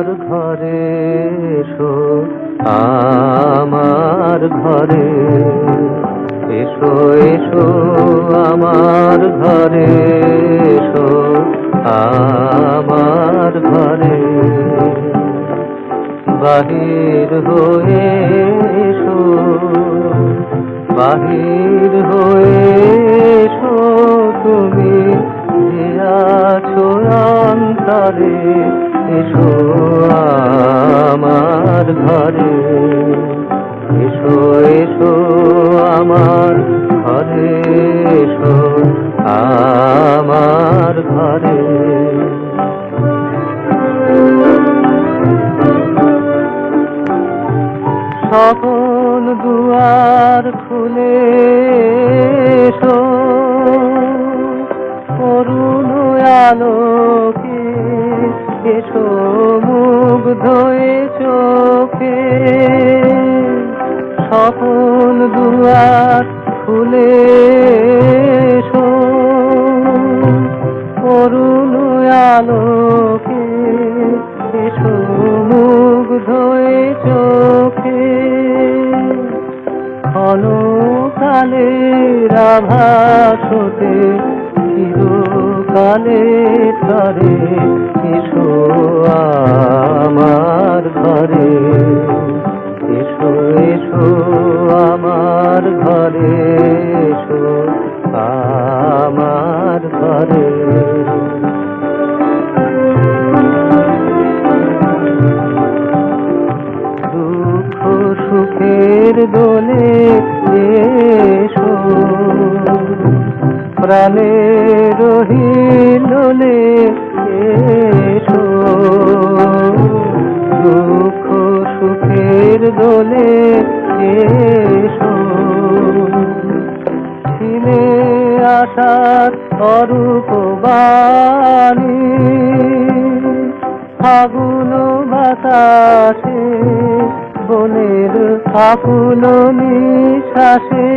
আমার ঘরে এসো, আমার ঘরে এসো, এসো আমার ঘরে এসো, আমার ঘরে বাহির হয়ে এসো, বাহির হয়ে এসো তুমি যে আছো অন্তরে, এসো আমার ঘরে, এসো এসো আমার ঘরে এসো, আমার ঘরে সকল দুয়ার খুলে এসো, করুণ আলোকে এসো মুগ্ধ এ চোখে, সকল দুয়ার খুলে এসো, করুণ আলোকে এসো মুগ্ধ এ চোখে, ক্ষণকালের আভাস হতে চিরকালের তরে, এসো আমার ঘরে, এসো এসো আমার ঘরে এসো, আমার ঘরে দুঃখ সুখের দোলে এসো, প্রাণের হিলোলে এসো, দুঃখ সুখের দোলে এসো, ছিলে আশার অরূপ বাণী, ফাগুন বাতাসে বনের আকুল নিঃশ্বাসে,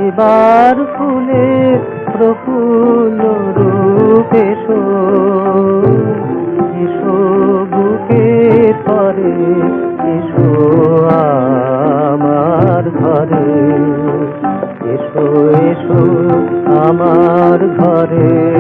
এবার ফুলের প্রফুল্ল রূপ এসো, এসো বুকের পরে, এসো আমার ঘরে, এসো এসো আমার ঘরে।